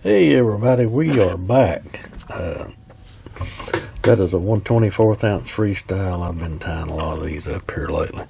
Hey everybody, we are back. That is a 1/24 ounce freestyle. I've been tying a lot of these up here lately.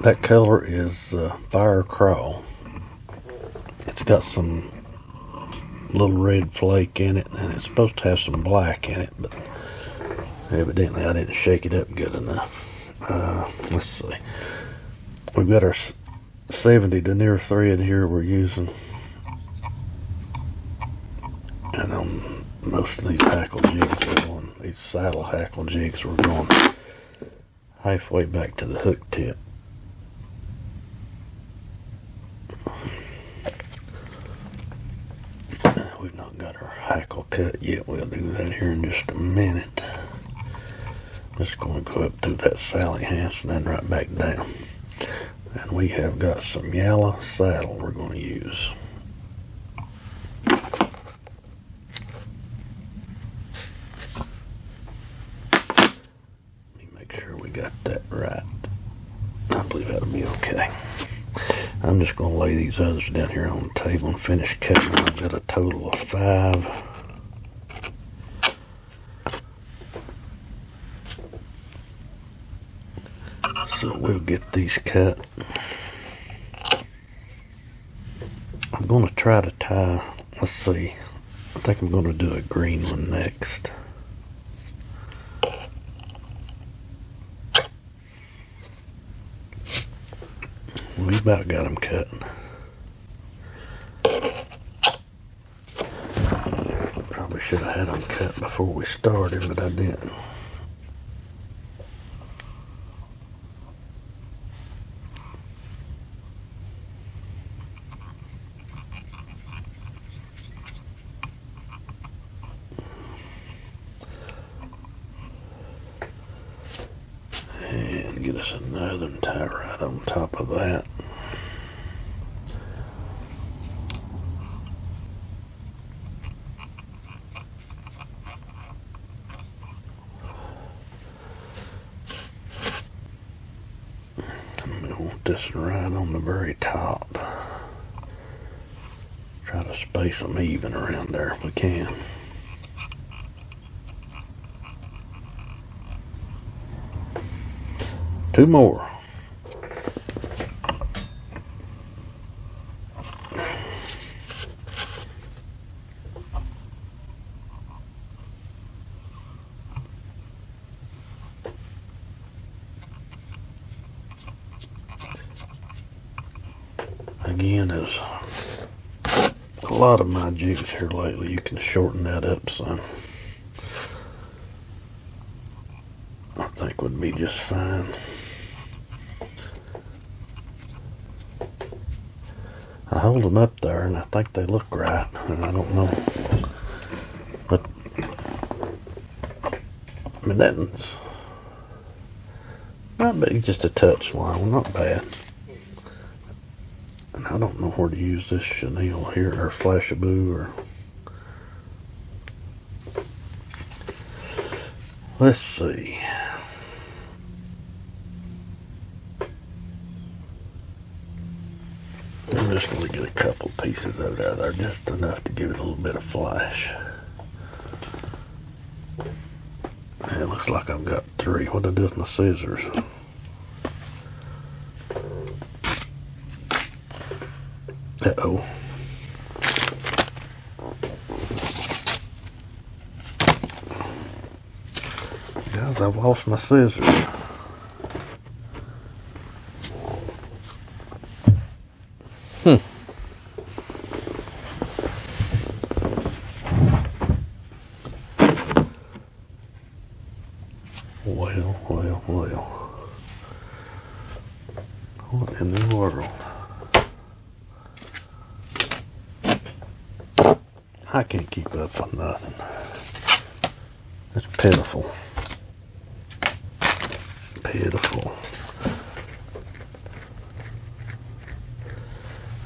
That color is Fire Crawl. It's got some little red flake in it, and it's supposed to have some black in it, but evidently I didn't shake it up good enough. Let's see. We've got our 70 denier thread here we're using. And on most of these hackle jigs, these saddle hackle jigs, we're going halfway back to the hook tip. We've not got our hackle cut yet. We'll do that here in just a minute. Just going to go up through that Sally Hansen and then right back down. And we have got some yellow saddle we're going to use. Got that right. I believe that'll be okay. I'm just going to lay these others down here on the table and finish cutting them. I've got a total of 5. So we'll get these cut. I'm going to try to tie, let's see, I think I'm going to do a green one next. We about got them cut. Probably should have had them cut before we started, but I didn't. And get us another and tie right on top of that. We want this right on the very top. Try to space them even around there if we can. Two more. Again, there's a lot of my jigs here lately. You can shorten that up some. I think would be just fine. I hold them up there and I think they look right, and I don't know, but I mean that's might be just a touch long, not bad. And I don't know where to use this chenille here or flashaboo or. Let's see. I'm just going to get a couple pieces of it out of there, just enough to give it a little bit of flash. And it looks like I've got 3. What do I do with my scissors? Uh-oh. Guys, I've lost my scissors. Well. What in the world? I can't keep up with nothing. It's pitiful. Pitiful.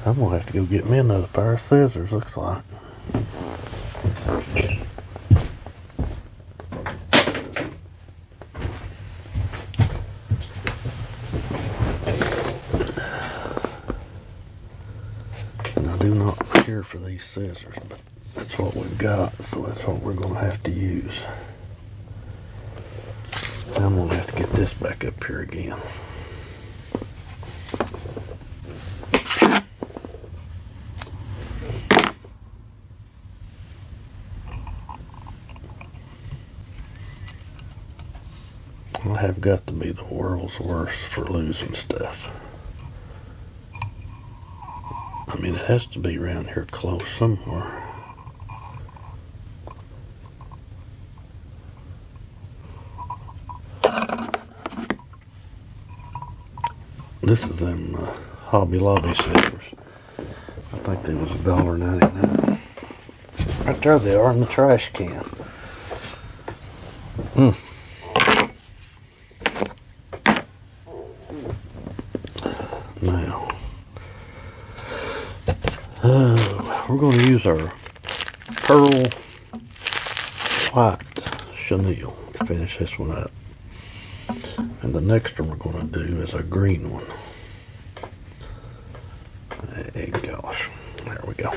I'm gonna have to go get me another pair of scissors, looks like. here for these scissors, but that's what we've got, so that's what we're going to have to use. I'm going to have to get this back up here again. I have got to be the world's worst for losing stuff. I mean, it has to be around here close somewhere. This is them Hobby Lobby scissors. I think they was $1.99. Right there they are in the trash can. Now, we're going to use our pearl white chenille to finish this one up. And the next one we're going to do is a green one. Hey, gosh. There we go.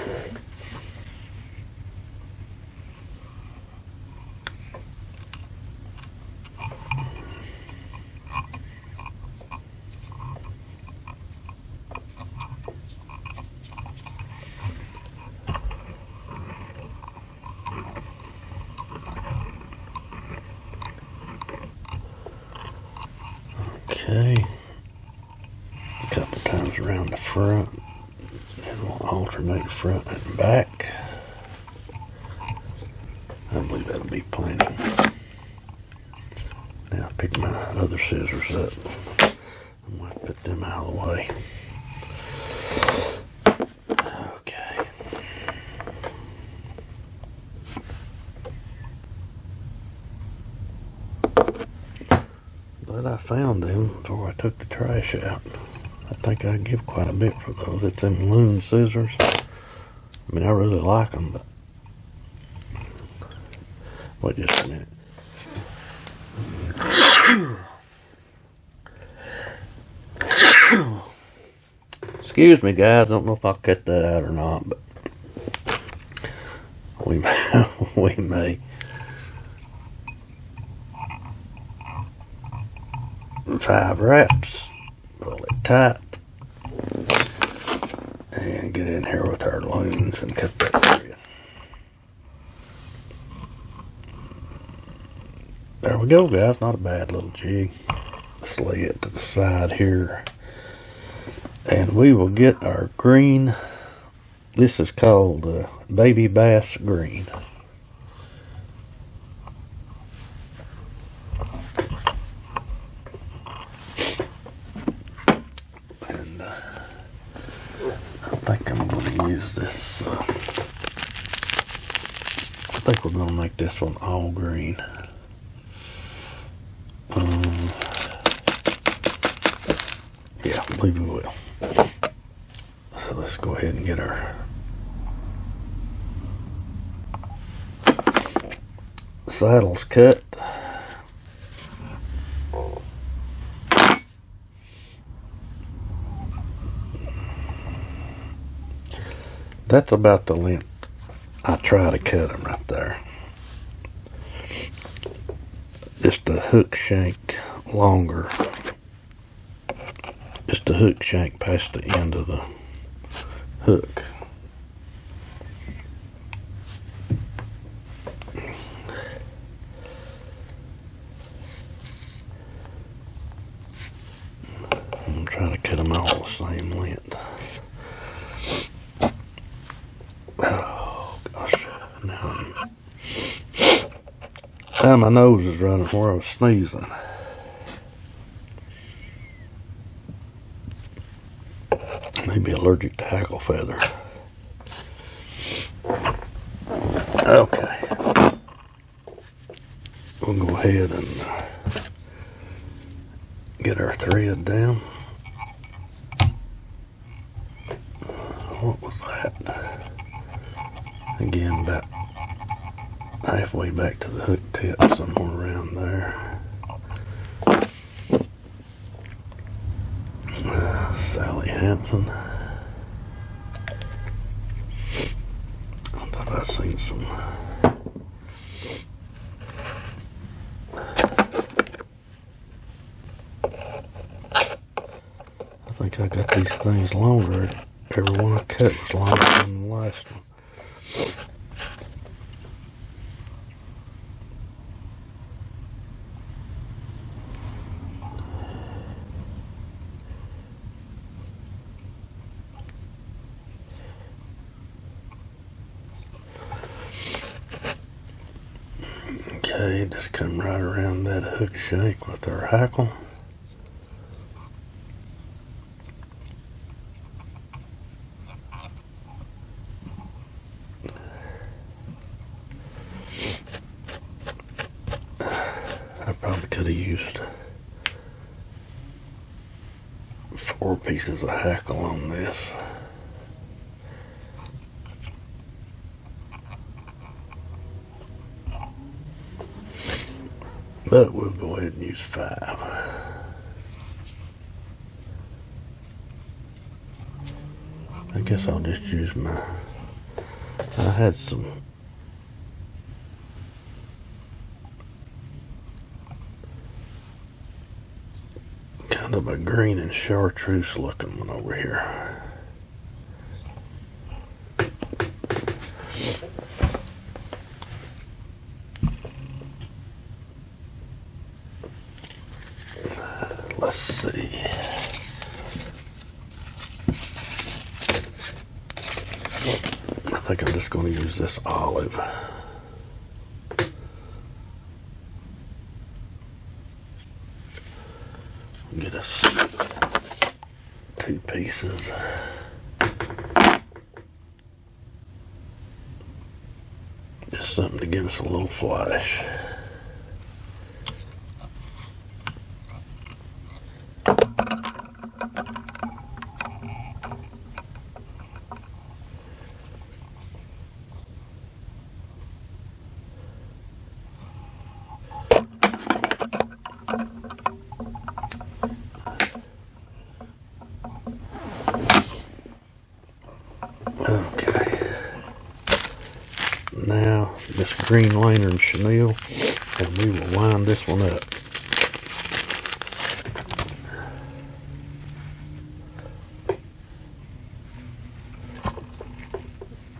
Okay, a couple times around the front, and we'll alternate front and back. I believe that'll be plenty. Now pick my other scissors up. I'm going to put them out of the way. Okay. But I found them before I took the trash out. I think I'd give quite a bit for those. It's them loom scissors. I mean, I really like them, but wait just a minute. Excuse me, guys. I don't know if I'll cut that out or not, but we may. 5 wraps, pull it tight, and get in here with our looms and cut that thread. There we go, guys. Not a bad little jig. Let's lay it to the side here, and we will get our green. This is called baby bass green. I think I'm going to use this. I think we're going to make this one all green. Yeah, I believe we will. So let's go ahead and get our saddles cut. That's about the length I try to cut them right there. Just a hook shank longer. Just a hook shank past the end of the hook. I'm trying to cut them all the same length. Oh gosh, now my nose is running where I was sneezing. Maybe allergic to hackle feather. Okay, we'll go ahead and get our thread down. What was that? Again, about halfway back to the hook tip, somewhere around there. Sally Hansen. think I got these things longer. Every one I cut was longer than the last one. Okay, just come right around that hook shank with our hackle. I probably could have used 4 pieces of hackle on this. But we'll go ahead and use 5. I guess I'll just use I had some kind of a green and chartreuse looking one over here. Let's see. I think I'm just going to use this olive. Get us 2 pieces. Just something to give us a little flash. Okay. Now this green lantern chenille, and we will wind this one up.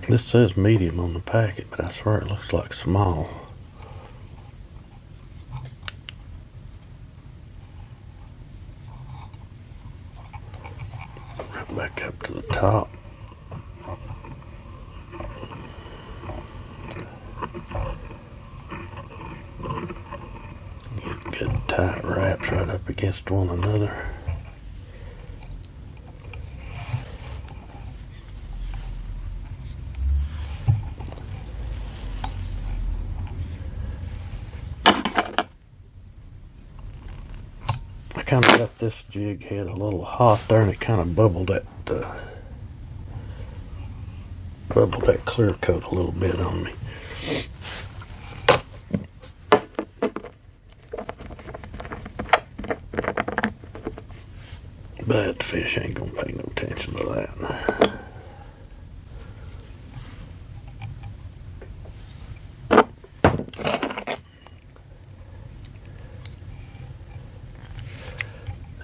This says medium on the packet, but I swear it looks like small. Right back up to the top. Get good tight wraps right up against one another. I kind of got this jig head a little hot there, and it kind of bubbled that clear coat a little bit on me. But the fish ain't gonna pay no attention to that.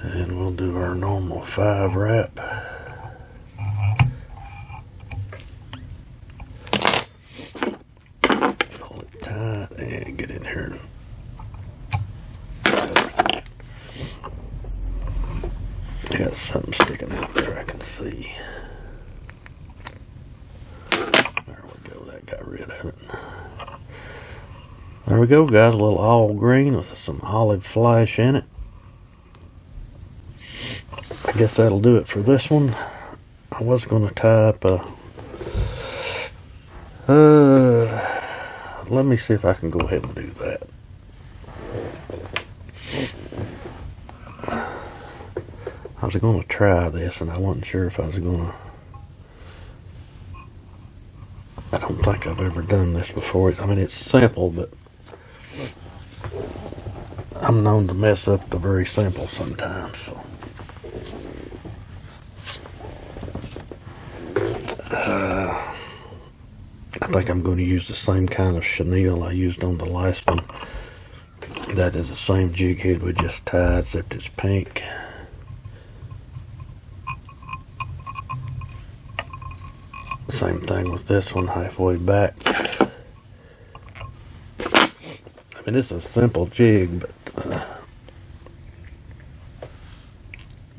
And we'll do our normal 5 wrap. Pull it tight and get in here. Got something sticking out there I can see. There we go, that got rid of it. There we go, guys, a little all green with some olive flash in it. I guess that'll do it for this one. I was going to type let me see if I can go ahead and do that. I was going to try this, and I wasn't sure if I was going to. I don't think I've ever done this before. I mean, it's simple, but I'm known to mess up the very simple sometimes. So. I think I'm going to use the same kind of chenille I used on the last one. That is the same jig head we just tied, except it's pink. Same thing with this one, halfway back. I mean, it's a simple jig, but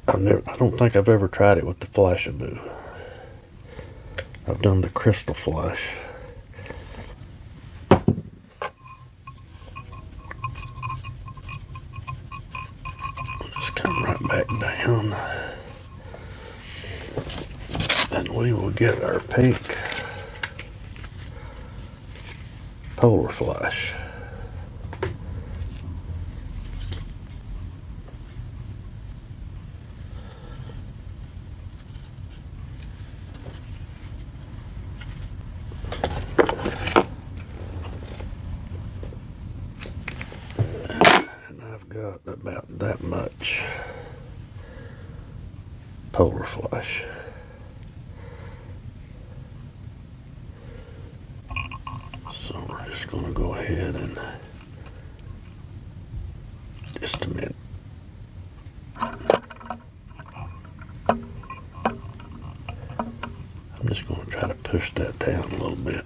I don't think I've ever tried it with the flashaboo. I've done the crystal flash. Just come right back down, and we will get our pink polar flash. Got about that much polar flash. So we're just going to go ahead and just a minute. I'm just going to try to push that down a little bit.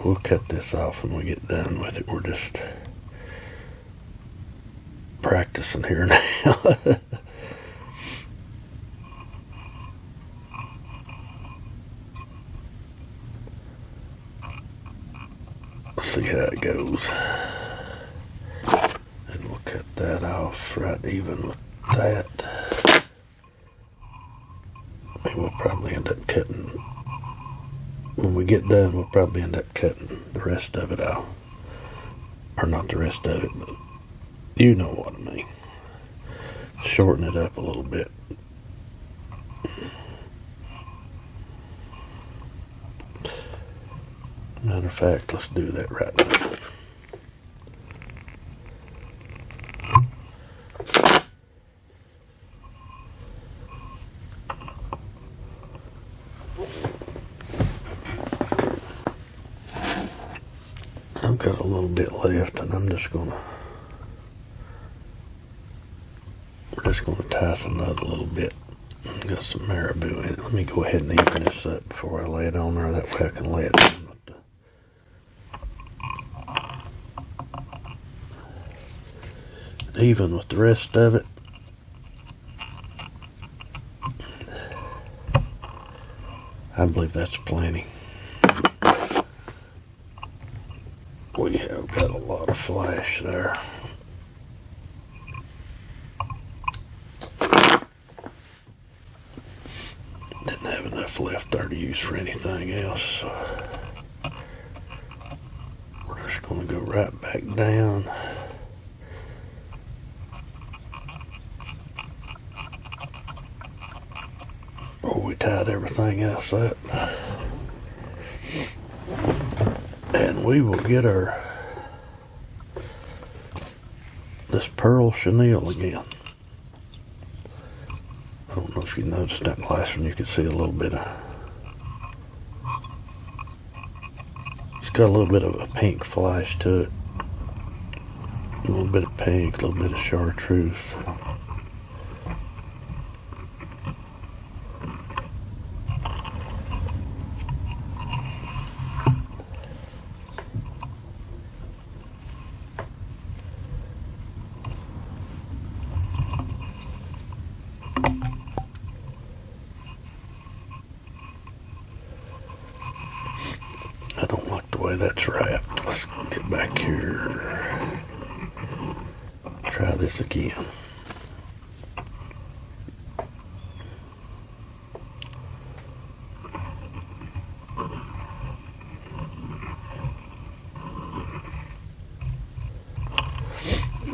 We'll cut this off when we get done with it. We're just practicing here now. Let's see how it goes. And we'll cut that off right even with that. I mean, we'll probably end up cutting. When we get done, we'll probably end up cutting the rest of it out. Or not the rest of it, but you know what I mean. Shorten it up a little bit. Matter of fact, let's do that right now. I've got a little bit left, and we're just gonna tighten up a little bit. Got some marabou in it. Let me go ahead and even this up before I lay it on there. That way I can lay it down with even with the rest of it. I believe that's plenty. We have got a lot of flash there. Didn't have enough left there to use for anything else, so we're just going to go right back down. Where we tied everything else up. And we will get this pearl chenille again. I don't know if you noticed that last one, you could see a little bit of, it's got a little bit of a pink flash to it. A little bit of pink, a little bit of chartreuse. I don't like the way that's wrapped. Let's get back here. Try this again.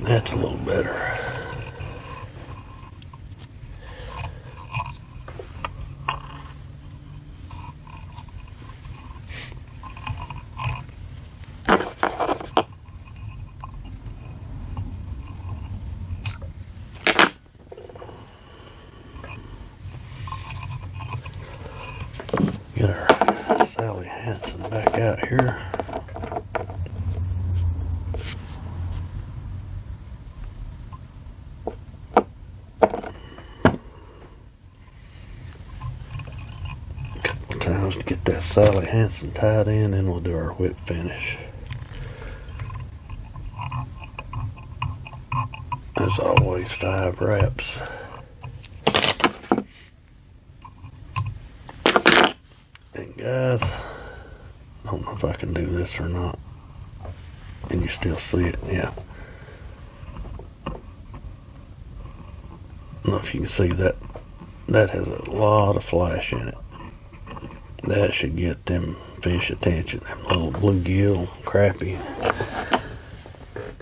That's a little better. Get our Sally Hansen back out here. Sally Hansen tied in, and we'll do our whip finish. As always, 5 wraps. And guys, I don't know if I can do this or not. And you still see it, yeah. I don't know if you can see that. That has a lot of flash in it. That should get them fish attention, them little bluegill, crappie.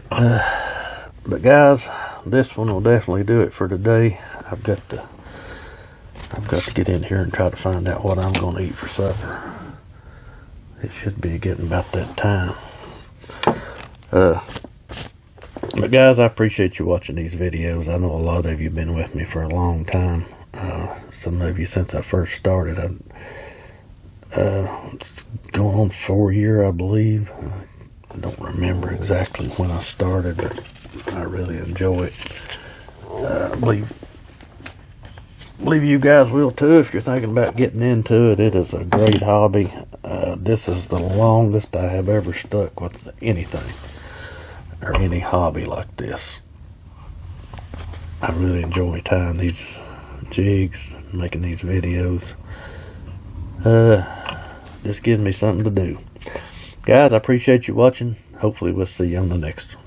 But guys, this one will definitely do it for today. I've got to get in here and try to find out what I'm going to eat for supper. It should be getting about that time. But guys, I appreciate you watching these videos. I know a lot of you have been with me for a long time. Some of you since I first started. It's going on 4 years, I believe. I don't remember exactly when I started, but I really enjoy it. I believe you guys will too if you're thinking about getting into it. It is a great hobby. This is the longest I have ever stuck with anything or any hobby like this. I really enjoy tying these jigs, making these videos. Just gives me something to do. Guys, I appreciate you watching. Hopefully we'll see you on the next one.